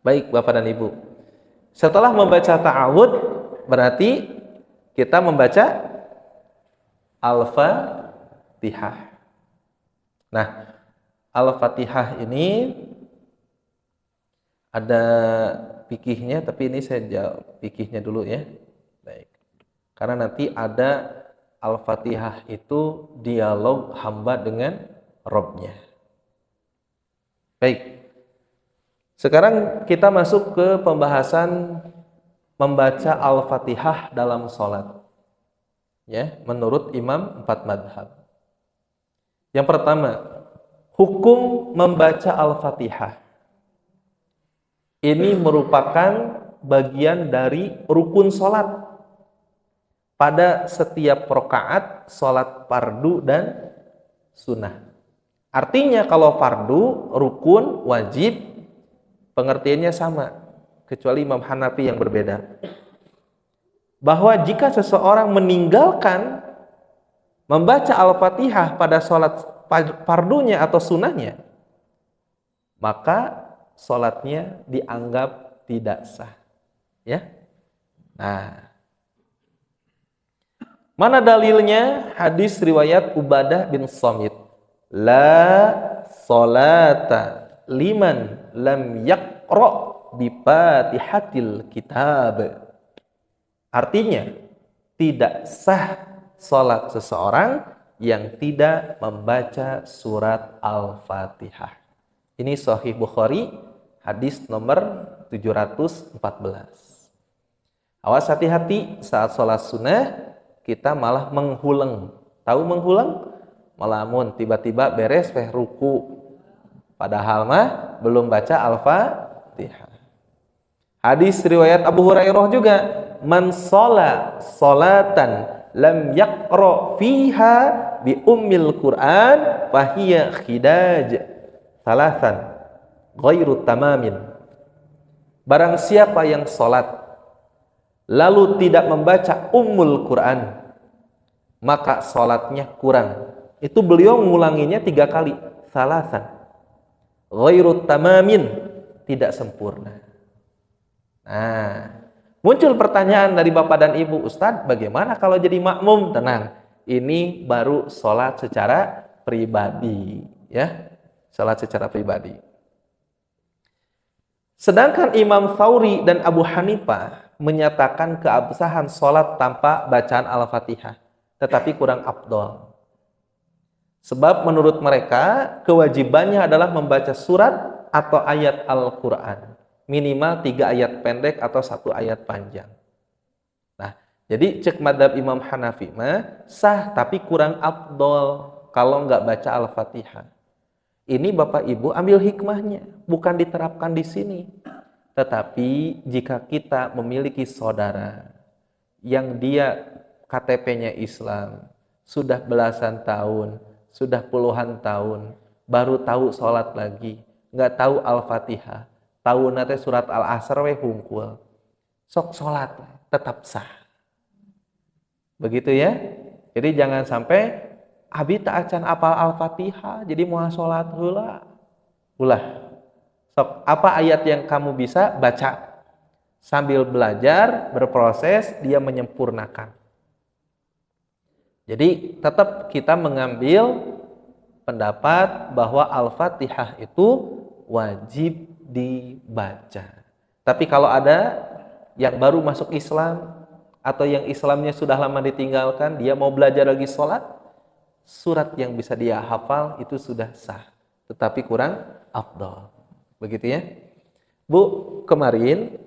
Baik, Bapak dan Ibu. Setelah membaca ta'awud, berarti kita membaca Al-Fatihah. Nah, Al-Fatihah ini ada fikihnya, tapi ini saya jawab fikihnya dulu ya. Baik. Karena nanti ada Al-Fatihah itu dialog hamba dengan Robnya. Baik. Sekarang kita masuk ke pembahasan membaca Al-Fatihah dalam sholat. Ya, menurut Imam 4 madhab. Yang pertama, hukum membaca Al-Fatihah. Ini merupakan bagian dari rukun sholat. Pada setiap rakaat sholat fardu dan sunnah. Artinya kalau fardu, rukun, wajib, pengertiannya sama, kecuali Imam Hanafi yang berbeda. Bahwa jika seseorang meninggalkan membaca Al-Fatihah pada sholat fardunya atau sunnahnya, maka sholatnya dianggap tidak sah. Ya. Nah, mana dalilnya? Hadis riwayat Ubadah bin Samit. La sholata liman lam yaqra bi Fatihatil kitab. Artinya, tidak sah sholat seseorang yang tidak membaca surat Al-Fatihah. Ini Sahih Bukhari, hadis nomor 714. Awas hati-hati saat sholat sunnah, kita malah menghulang. Tahu menghulang? Melamun tiba-tiba beres ruku. Padahal mah belum baca Al-Fatihah. Hadis riwayat Abu Hurairah juga, man shola sholatan lam yaqra fiha bi ummil Qur'an fahiya khidaj salasan ghairu tamamin. Barang siapa yang sholat lalu tidak membaca ummul Quran, maka sholatnya kurang. Itu beliau mengulanginya 3 kali. Salasan ghairu tamamin, tidak sempurna. Nah, muncul pertanyaan dari Bapak dan Ibu, Ustadz, bagaimana kalau jadi makmum? Tenang, ini baru sholat secara pribadi, ya, sholat secara pribadi. Sedangkan Imam Tsauri dan Abu Hanifah menyatakan keabsahan sholat tanpa bacaan Al-Fatihah, tetapi kurang afdol. Sebab menurut mereka kewajibannya adalah membaca surat atau ayat Al-Quran, minimal 3 ayat pendek atau 1 ayat panjang. Nah, jadi cek madhab Imam Hanafi mah sah tapi kurang afdol kalau nggak baca Al-Fatihah. Ini Bapak Ibu ambil hikmahnya, bukan diterapkan di sini. Tetapi jika kita memiliki saudara yang dia KTP-nya Islam, sudah belasan tahun, sudah puluhan tahun, baru tahu sholat lagi, nggak tahu Al-Fatihah, tahu nanti surat Al-Asr we hungkul, sok sholat tetap sah. Begitu ya. Jadi jangan sampai abi tak acan apal Al-Fatihah, jadi mau sholat heula. Ulah. Sok, apa ayat yang kamu bisa baca? Sambil belajar, berproses, dia menyempurnakan. Jadi tetap kita mengambil pendapat bahwa Al-Fatihah itu wajib dibaca. Tapi kalau ada yang baru masuk Islam atau yang Islamnya sudah lama ditinggalkan, dia mau belajar lagi sholat, surat yang bisa dia hafal itu sudah sah, tetapi kurang afdal. Begitu ya. Bu, kemarin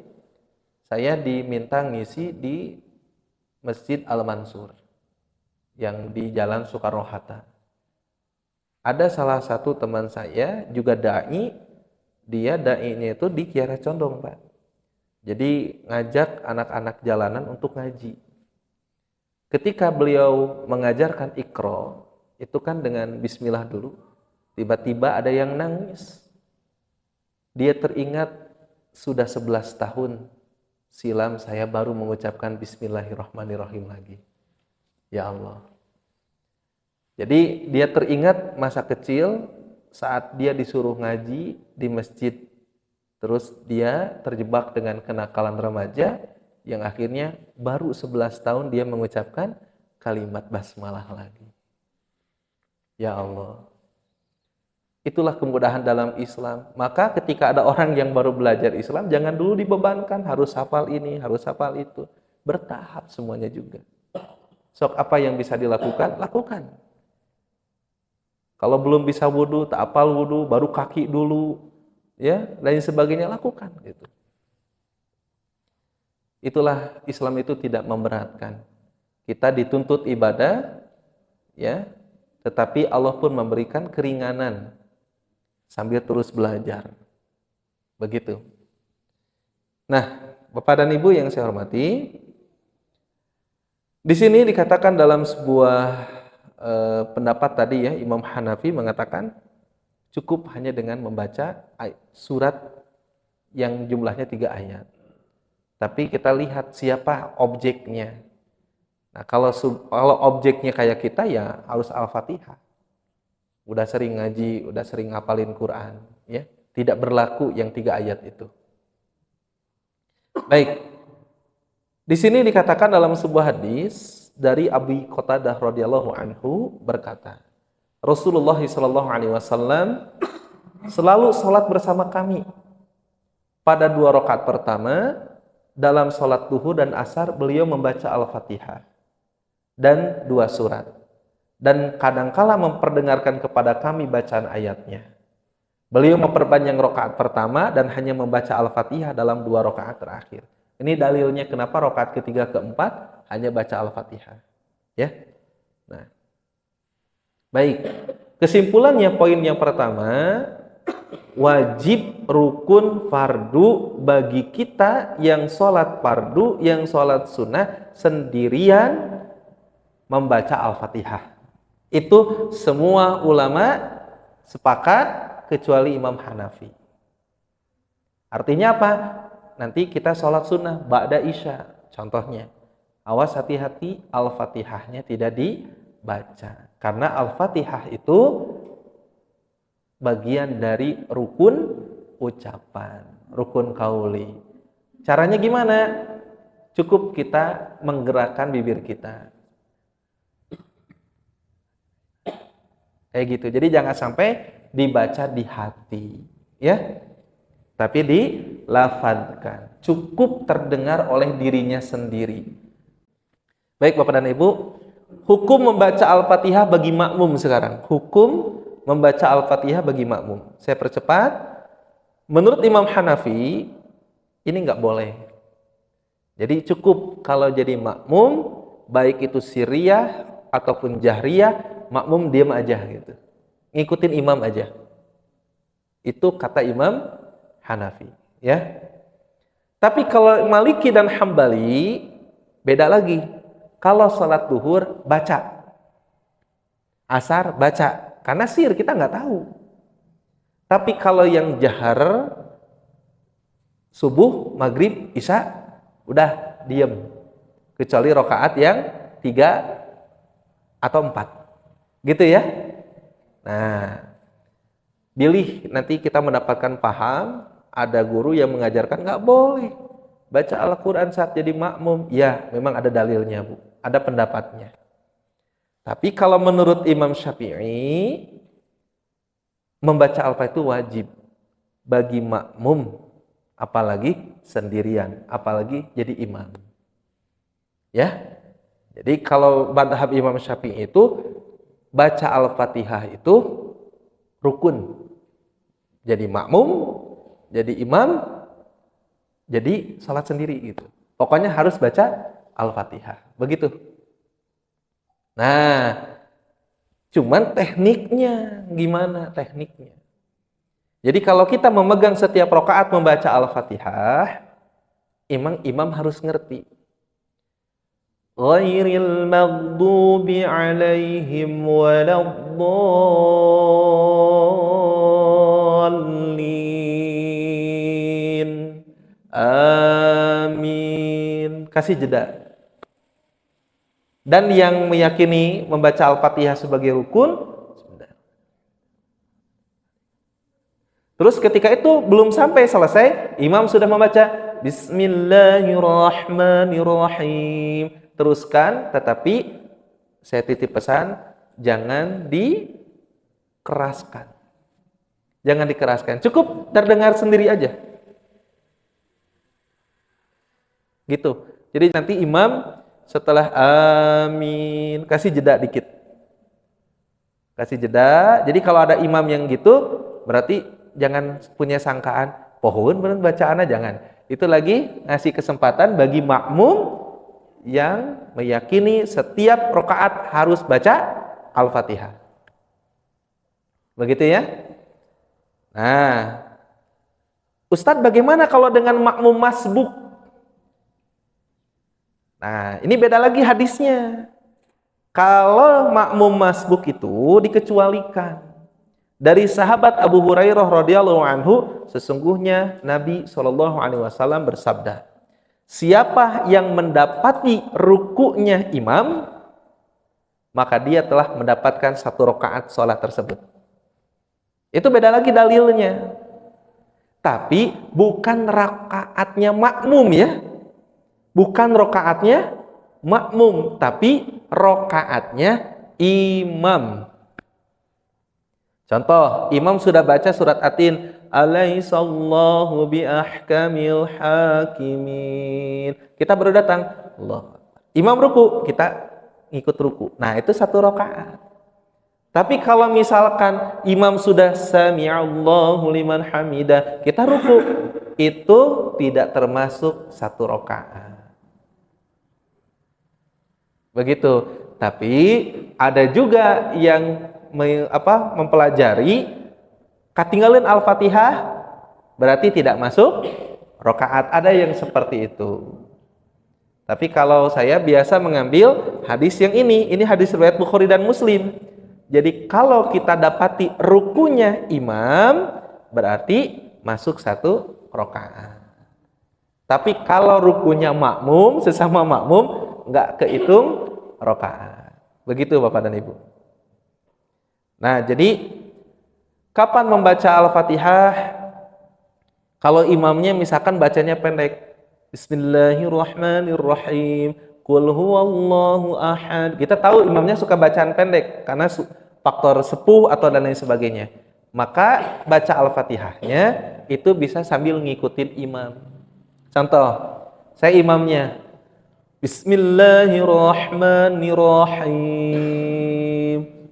saya diminta ngisi di Masjid Al-Mansur yang di Jalan Soekarno-Hatta. Ada salah satu teman saya juga dai, dia dai-nya itu di Kiara Condong, Pak. Jadi ngajak anak-anak jalanan untuk ngaji. Ketika beliau mengajarkan Iqra, itu kan dengan bismillah dulu. Tiba-tiba ada yang nangis. Dia teringat sudah 11 tahun silam saya baru mengucapkan bismillahirrahmanirrahim lagi. Ya Allah. Jadi dia teringat masa kecil saat dia disuruh ngaji di masjid Terus dia terjebak dengan kenakalan remaja yang akhirnya baru 11 tahun dia mengucapkan kalimat basmalah lagi. Ya Allah. Itulah kemudahan dalam Islam. Maka ketika ada orang yang baru belajar Islam, jangan dulu dibebankan harus hafal ini, harus hafal itu. Bertahap semuanya juga. Sok apa yang bisa dilakukan, lakukan. Kalau belum bisa wudu, tak hafal wudu, baru kaki dulu, ya, lain sebagainya lakukan gitu. Itulah Islam itu tidak memberatkan. Kita dituntut ibadah, ya, tetapi Allah pun memberikan keringanan sambil terus belajar. Begitu. Nah, Bapak dan Ibu yang saya hormati, di sini dikatakan dalam sebuah pendapat tadi ya, Imam Hanafi mengatakan cukup hanya dengan membaca surat yang jumlahnya 3 ayat. Tapi kita lihat siapa objeknya. Nah, kalau objeknya kayak kita ya harus Al-Fatihah. Udah sering ngaji, udah sering ngapalin Quran, ya. Tidak berlaku yang 3 ayat itu. Baik. Di sini dikatakan dalam sebuah hadis dari Abi Qatadah radhiyallahu anhu berkata, Rasulullah sallallahu alaihi wasallam selalu salat bersama kami. Pada 2 rakaat pertama dalam salat duhur dan asar beliau membaca Al-Fatihah dan 2 surat. Dan kadangkala memperdengarkan kepada kami bacaan ayatnya. Beliau memperpanjang rakaat pertama dan hanya membaca Al-Fatihah dalam 2 rakaat terakhir. Ini dalilnya kenapa rakaat ketiga keempat hanya baca Al-Fatihah. Ya. Nah. Baik. Kesimpulannya poin yang pertama, wajib rukun fardu bagi kita yang sholat fardu, yang sholat sunnah sendirian membaca Al-Fatihah. Itu semua ulama sepakat kecuali Imam Hanafi. Artinya apa? Nanti kita sholat sunnah ba'da isya. Contohnya, awas hati-hati Al-Fatihahnya tidak dibaca. Karena Al-Fatihah itu bagian dari rukun ucapan, rukun qauli. Caranya gimana? Cukup kita menggerakkan bibir kita. Kayak gitu. Jadi jangan sampai dibaca di hati, ya. Tapi dilafadzkan. Cukup terdengar oleh dirinya sendiri. Baik Bapak dan Ibu, hukum membaca Al-Fatihah bagi makmum sekarang. Hukum membaca Al-Fatihah bagi makmum. Saya percepat. Menurut Imam Hanafi, ini nggak boleh. Jadi cukup kalau jadi makmum, baik itu sirriyah ataupun jahriyah, makmum diam aja gitu. Ngikutin imam aja. Itu kata Imam Hanafi, ya. Tapi kalau Maliki dan Hambali beda lagi. Kalau salat duhur baca. Asar baca. Karena sir kita nggak tahu. Tapi kalau yang jahar subuh, maghrib, isya udah diam. Kecuali rakaat yang 3 atau 4. Gitu ya. Nah, pilih nanti kita mendapatkan paham, ada guru yang mengajarkan nggak boleh baca Al-Quran saat jadi makmum. Ya, memang ada dalilnya, Bu. Ada pendapatnya. Tapi kalau menurut Imam Syafi'i, membaca Al-Fatihah itu wajib bagi makmum, apalagi sendirian, apalagi jadi imam. Ya. Jadi kalau madhab Imam Syafi'i itu baca Al-Fatihah itu rukun. Jadi makmum, jadi imam, jadi salat sendiri gitu. Pokoknya harus baca Al-Fatihah. Begitu. Nah, cuman tekniknya gimana tekniknya? Jadi kalau kita memegang setiap rakaat membaca Al-Fatihah, imam harus ngerti. Ghairil maghdubi alaihim waladdallin. Amin. Kasih jeda. Dan yang meyakini membaca Al-Fatihah sebagai rukun, Terus ketika itu belum sampai selesai, imam sudah membaca Bismillahirrahmanirrahim. Teruskan, tetapi saya titip pesan, jangan dikeraskan. Jangan dikeraskan. Cukup terdengar sendiri aja. Gitu. Jadi nanti imam setelah amin, kasih jeda dikit. Kasih jeda. Jadi kalau ada imam yang gitu, berarti jangan punya sangkaan, pohon bener bacaannya, jangan. Itu lagi ngasih kesempatan bagi makmum yang meyakini setiap rakaat harus baca Al-Fatihah. Begitu ya? Nah, Ustadz bagaimana kalau dengan makmum masbuk? Nah, ini beda lagi hadisnya. Kalau makmum masbuk itu dikecualikan. Dari sahabat Abu Hurairah radhiyallahu anhu, sesungguhnya Nabi SAW bersabda, siapa yang mendapati rukunya imam, maka dia telah mendapatkan 1 rakaat sholat tersebut. Itu beda lagi dalilnya. Tapi bukan rakaatnya makmum ya. Bukan rakaatnya makmum, tapi rakaatnya imam. Contoh, imam sudah baca surat At-Tin, alaihissallahu biahkamil hakimin. Kita baru datang, Allah. Imam ruku, kita ngikut ruku. Nah, itu 1 rakaat. Tapi kalau misalkan imam sudah sami'allahu liman hamidah, kita ruku, itu tidak termasuk 1 rakaat. Begitu. Tapi ada juga yang mempelajari ketinggalan Al-Fatihah berarti tidak masuk rakaat. Ada yang seperti itu. Tapi kalau saya biasa mengambil hadis yang ini hadis riwayat Bukhari dan Muslim. Jadi kalau kita dapati rukunya imam berarti masuk 1 rakaat. Tapi kalau rukunya makmum, sesama makmum, nggak kehitung rakaat. Begitu Bapak dan Ibu. Nah, jadi kapan membaca Al-Fatihah? Kalau imamnya misalkan bacanya pendek, Bismillahirrahmanirrahim, Qul huwallahu ahad. Kita tahu imamnya suka bacaan pendek karena faktor sepuh atau dan lain sebagainya. Maka baca Al-Fatihahnya itu bisa sambil ngikutin imam. Contoh, saya imamnya Bismillahirrahmanirrahim.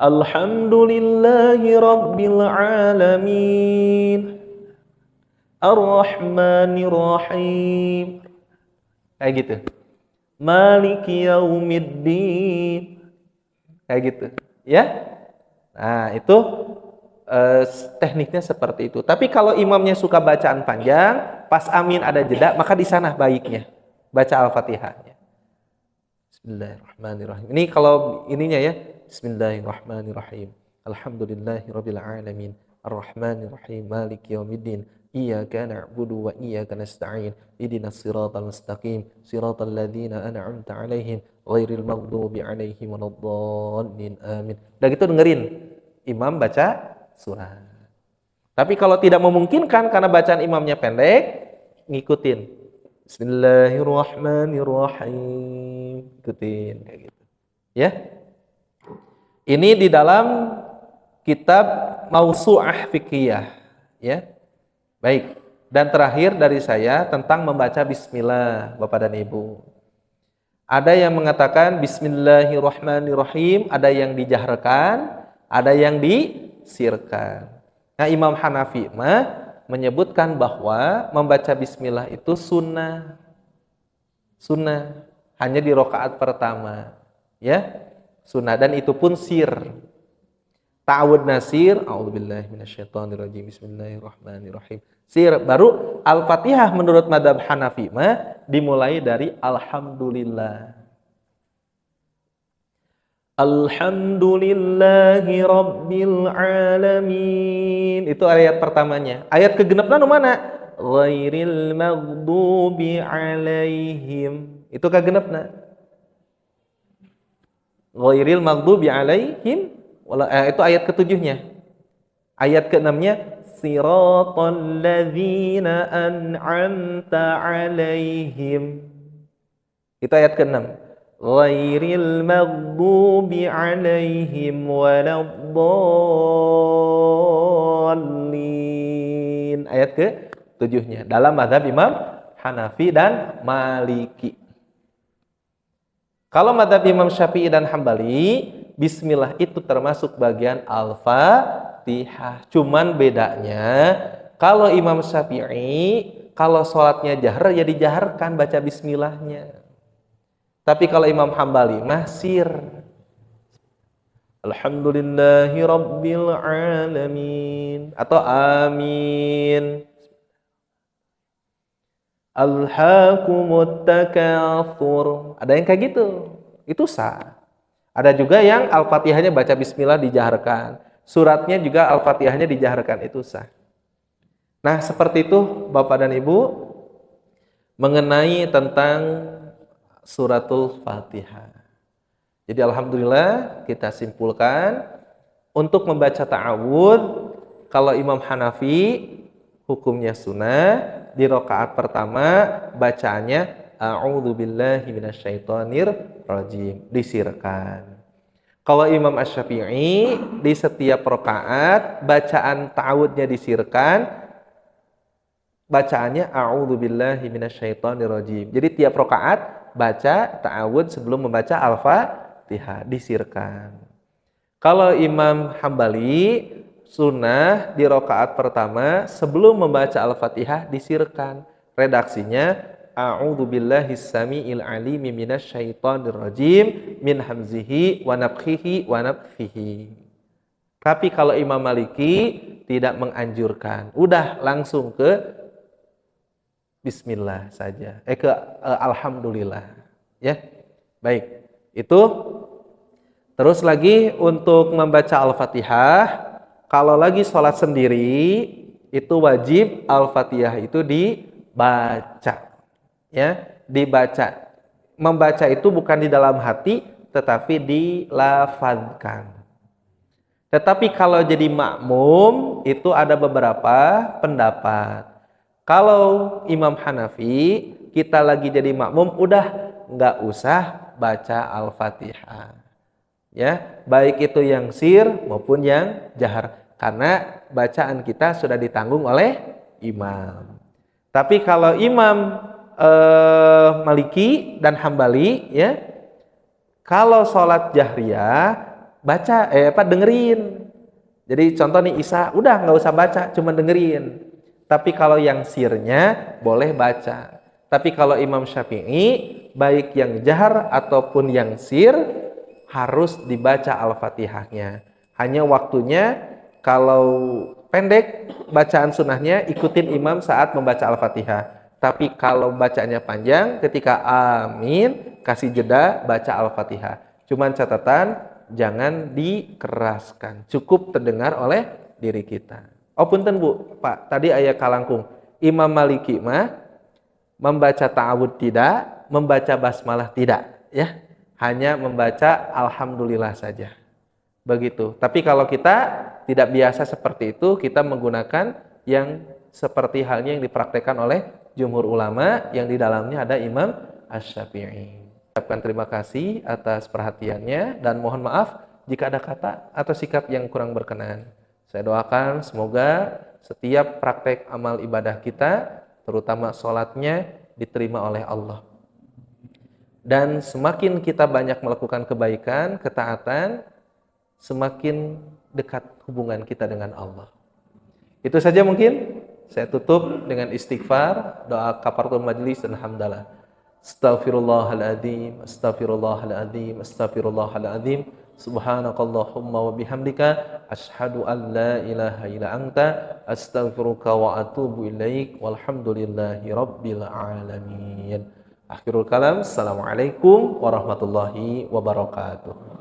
Alhamdulillahi rabbil alamin. Ar-Rahmanir-Rahim. Kayak gitu. Maliki yaumiddin. Kayak gitu. Ya. Nah, itu tekniknya seperti itu. Tapi kalau imamnya suka bacaan panjang, pas amin ada jeda, maka di sana baiknya baca Al-Fatihahnya. Bismillahirrahmanirrahim. Ini kalau ininya ya. Bismillahirrahmanirrahim. Alhamdulillahirabbil alamin. Ar-Rahmanir-Rahim. Maliki yaumiddin. Iyyaka na'budu wa iyyaka nasta'in. Ihdinas siratal mustaqim. Siratal ladzina an'amta 'alaihim ghairil maghdubi 'alaihim waladdallin. Amin. Udah gitu dengerin imam baca surah. Tapi kalau tidak memungkinkan karena bacaan imamnya pendek, ngikutin Bismillahirrahmanirrahim. Ikutin kayak gitu. Ya. Ini di dalam kitab Mausu'ah Fiqhiyah, ya. Baik. Dan terakhir dari saya tentang membaca bismillah, Bapak dan Ibu. Ada yang mengatakan Bismillahirrahmanirrahim, ada yang dijaharkan, ada yang disirkan. Nah, Imam Hanafi menyebutkan bahwa membaca bismillah itu sunnah. Sunnah hanya di rakaat pertama, ya. Sunnah, dan itu pun sir. Ta'awud nasir, a'udzubillahi minasyaitonirrajim, bismillahirrahmanirrahim. Sir, baru Al-Fatihah menurut madhab Hanafi dimulai dari Alhamdulillah. Alhamdulillahi rabbil alamin. Itu ayat pertamanya. Ayat kegenepna nu mana? Ghairil maghdubi alaihim. Itu kagenepna. Ghairil maghdubi alaihim. Itu ayat ketujuhnya. Ayat ke-6-nya siratal ladzina an'amta 'alaihim. Itu ayat ke-6. Ghairil maghdubi 'alaihim waladdallin. Ayat ke-7-nya dalam mazhab Imam Hanafi dan Maliki. Kalau mazhab Imam Syafi'i dan Hambali, bismillah itu termasuk bagian Al-Fatihah. Cuman bedanya, kalau Imam Syafi'i, kalau sholatnya jahar, ya dijaharkan baca bismillahnya. Tapi kalau Imam Hambali, masir. Alhamdulillahi Rabbil Alamin. Atau amin. Alhaakumut takatsur. Ada yang kayak gitu. Itu sah. Ada juga yang Al-Fatihahnya baca bismillah dijaharkan. Suratnya juga Al-Fatihahnya dijaharkan. Itu sah. Nah, seperti itu Bapak dan Ibu mengenai tentang suratul Fatihah. Jadi alhamdulillah kita simpulkan untuk membaca ta'awudz, kalau Imam Hanafi hukumnya sunnah. Di rakaat pertama bacaannya a'udzubillahi minasyaitonir rajim, disirkan. Kalau Imam Asy-Syafi'i di setiap rakaat bacaan ta'awudznya disirkan, bacaannya a'udzubillahi minasyaitonir rajim. Jadi tiap rakaat baca ta'awudz sebelum membaca Al-Fatihah, disirkan. Kalau Imam Hambali sunnah di rakaat pertama sebelum membaca Al-Fatihah disirkan. Redaksinya a'udzubillahis samiil alimi minasyaitonir rajim min hamzihi wa nafthihi wa nafthihi. Tapi kalau Imam Maliki tidak menganjurkan. Udah langsung ke bismillah saja. Ke alhamdulillah. Ya. Baik. Itu terus lagi untuk membaca Al-Fatihah. Kalau lagi sholat sendiri, itu wajib Al-Fatihah itu dibaca. Ya, dibaca. Membaca itu bukan di dalam hati, tetapi dilafadzkan. Tetapi kalau jadi makmum, itu ada beberapa pendapat. Kalau Imam Hanafi, kita lagi jadi makmum, udah nggak usah baca Al-Fatihah. Ya, baik itu yang sir maupun yang jahar. Karena bacaan kita sudah ditanggung oleh imam. Tapi kalau Imam Maliki dan Hambali, ya, kalau sholat jahriyah baca, dengerin. Jadi contoh nih Isa, udah nggak usah baca, cuma dengerin. Tapi kalau yang sirnya boleh baca. Tapi kalau Imam Syafi'i, baik yang jahar ataupun yang sir harus dibaca Al-Fatihahnya. Hanya waktunya kalau pendek bacaan sunnahnya ikutin imam saat membaca Al-Fatihah. Tapi kalau bacanya panjang, ketika amin kasih jeda baca Al-Fatihah. Cuman catatan jangan dikeraskan, cukup terdengar oleh diri kita. Oh punten Bu, Pak, tadi ayat kalangkung. Imam Maliki mah membaca ta'awudz tidak, membaca basmalah tidak, ya. Hanya membaca alhamdulillah saja. Begitu. Tapi kalau kita tidak biasa seperti itu, kita menggunakan yang seperti halnya yang dipraktekkan oleh jumhur ulama yang di dalamnya ada Imam Asy-Syafi'i. Ucapkan terima kasih atas perhatiannya dan mohon maaf jika ada kata atau sikap yang kurang berkenan. Saya doakan semoga setiap praktek amal ibadah kita, terutama sholatnya, diterima oleh Allah. Dan semakin kita banyak melakukan kebaikan, ketaatan, semakin dekat hubungan kita dengan Allah. Itu saja mungkin. Saya tutup dengan istighfar, doa kafaratul majlis dan hamdalah. Astaghfirullahaladzim, astaghfirullahaladzim, astaghfirullahaladzim. Subhanakallahumma wa bihamdika asyhadu an la ilaha illa anta astaghfiruka wa atubu ilaik walhamdulillahi rabbil alamin. Akhirul kalam. Assalamualaikum warahmatullahi wabarakatuh.